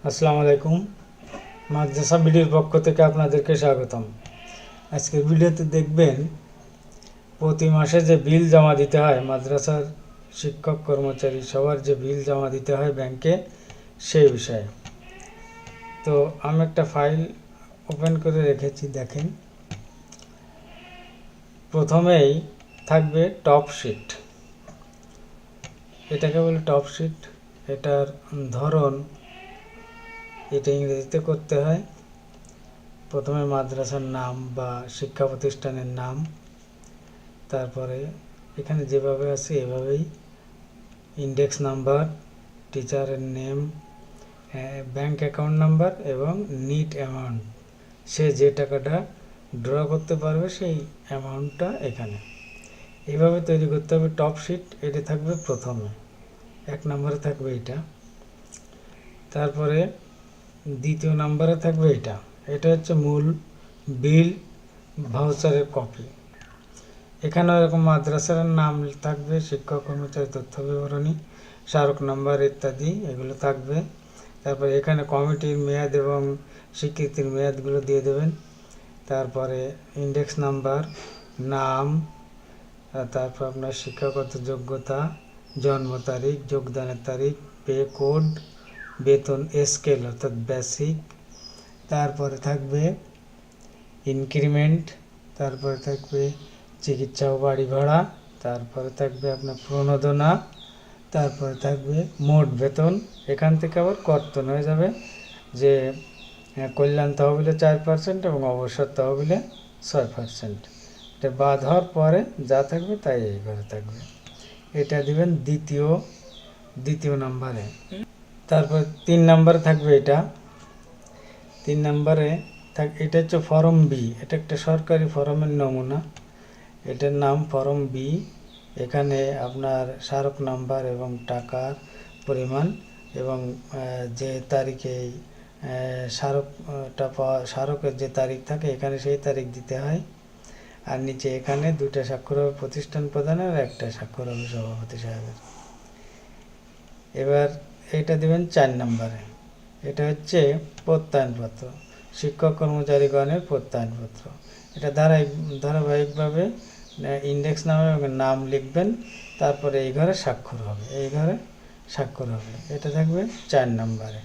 আসসালামু আলাইকুম। মাদ্রাসা বিডির পক্ষ থেকে আপনাদেরকে স্বাগতম। আজকের ভিডিওতে দেখবেন প্রতি মাসে যে বিল জমা দিতে হয়, মাদ্রাসার শিক্ষক কর্মচারী সবার যে বিল জমা দিতে হয় ব্যাংকে, সেই বিষয়ে। তো আমি একটা ফাইল ওপেন করে রেখেছি, দেখেন। প্রথমেই থাকবে টপ শিট, এটাকে বলে টপ শিট। এটার ধরন, এটা ইংরেজিতে করতে হয়। প্রথমে মাদ্রাসার নাম বা শিক্ষা প্রতিষ্ঠানের নাম, তারপরে এখানে যেভাবে আছে এভাবেই ইন্ডেক্স নাম্বার, টিচারের নেম, ব্যাংক অ্যাকাউন্ট নাম্বার এবং নিট অ্যামাউন্ট। সে যে টাকাটা ড্র করতে পারবে সেই অ্যামাউন্টটা এখানে এইভাবে তৈরি করতে হবে। টপ শিট এটা থাকবে প্রথমে, 1 নম্বরে থাকবে এটা। তারপরে দ্বিতীয় নম্বরে থাকবে এটা। এটা হচ্ছে মূল বিল ভাউচারের কপি। এখানে এরকম মাদ্রাসার নাম থাকবে, শিক্ষক কর্মচারী তথ্য বিবরণী, স্মারক নাম্বার ইত্যাদি এগুলো থাকবে। তারপরে এখানে কমিটির মেয়াদ এবং স্বীকৃতির মেয়াদগুলো দিয়ে দেবেন। তারপরে ইন্ডেক্স নাম্বার, নাম, তারপর আপনার শিক্ষাগত যোগ্যতা, জন্ম তারিখ, যোগদানের তারিখ, পে কোড, বেতন স্কেল অর্থাৎ বেসিক, তারপরে থাকবে ইনক্রিমেন্ট, তারপরে থাকবে চিকিৎসা ও বাড়ি ভাড়া, তারপরে থাকবে আপনার প্রণোদনা, তারপরে থাকবে মোট বেতন। এখান থেকে আবার কর্তন হয়ে যাবে যে কল্যাণ তহবিলে 4% এবং অবসর তহবিলে 6%। এটা বাদ হওয়ার পরে যা থাকবে তাই এই ঘরে থাকবে। এটা দিবেন দ্বিতীয় নম্বরে। তারপর 3 নম্বরে থাকবে এটা। 3 নম্বরে এটা হচ্ছে ফর্ম বি। এটা একটা সরকারি ফর্মের নমুনা, এটার নাম ফর্ম বি। এখানে আপনার স্মারক নাম্বার এবং টাকার পরিমাণ এবং যে তারিখে স্মারকের যে তারিখ থাকে এখানে সেই তারিখ দিতে হয়। আর নিচে এখানে 2টা স্বাক্ষর হবে প্রতিষ্ঠান প্রধানের আর 1টা স্বাক্ষর হবে সভাপতি সাহেবের। এবার এটা দিবেন 4 নম্বরে। এটা হচ্ছে প্রত্যয়নপত্র, শিক্ষক কর্মচারীগণের প্রত্যয়নপত্র। এটা ধারাবাহিকভাবে ইন্ডেক্স নামে নাম লিখবেন, তারপরে এই ঘরে স্বাক্ষর হবে, এটা থাকবে 4 নম্বরে।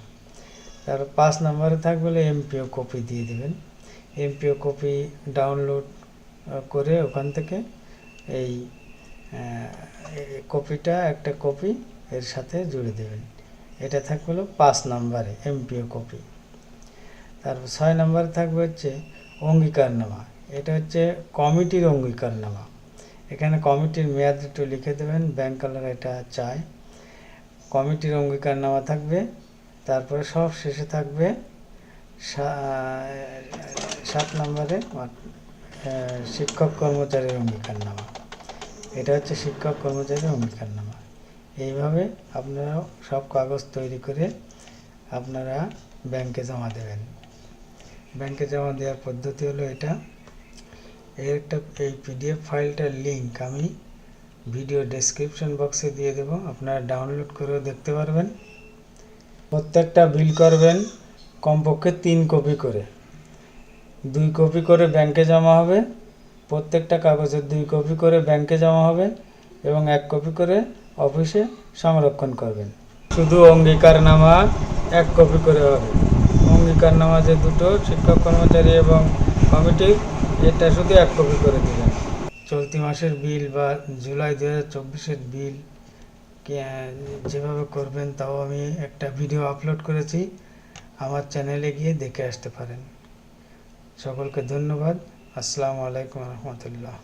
তারপর 5 নম্বরে থাকবে এমপিও কপি দিয়ে দেবেন। এমপিও কপি ডাউনলোড করে ওখান থেকে এই কপিটা, একটা কপি এর সাথে জুড়ে দেবেন। এটা থাকবে 5 নম্বরে এমপিও কপি। তারপর 6 নম্বরে থাকবে হচ্ছে অঙ্গীকারনামা। এটা হচ্ছে কমিটির অঙ্গীকারনামা। এখানে কমিটির মেয়াদ একটু লিখে দেবেন, ব্যাংক কালার এটা চাই। কমিটির অঙ্গীকারনামা থাকবে। তারপরে সব শেষে থাকবে 7 নম্বরে শিক্ষক কর্মচারীর অঙ্গীকারনামা। এটা হচ্ছে শিক্ষক কর্মচারীর অঙ্গীকারনামা। এইভাবে আপনারা সব কাগজ তৈরি করে আপনারা ব্যাংকে জমা দেবেন। ব্যাংকে জমা দেওয়ার পদ্ধতি হলো এটা। এই পিডিএফ ফাইলটার লিঙ্ক আমি ভিডিও ডেসক্রিপশন বক্সে দিয়ে দেব, আপনারা ডাউনলোড করেও দেখতে পারবেন। প্রত্যেকটা বিল করবেন কমপক্ষে 3 কপি করে, 2 কপি করে ব্যাংকে জমা হবে। প্রত্যেকটা কাগজের 2 কপি করে ব্যাংকে জমা হবে এবং 1 কপি করে অফিসে সংরক্ষণ করবেন। শুধু অঙ্গীকারনামা 1 কপি করে হবে। অঙ্গীকারনামা যে দুটো শিক্ষক কর্মচারী এবং কমিটির, এটা শুধু 1 কপি করে দেবেন। চলতি মাসের বিল বা জুলাই 2024-এর বিল যেভাবে করবেন তাও আমি একটা ভিডিও আপলোড করেছি, আমার চ্যানেলে গিয়ে দেখে আসতে পারেন। সকলকে ধন্যবাদ। আসসালামু আলাইকুম রহমতুল্লাহ।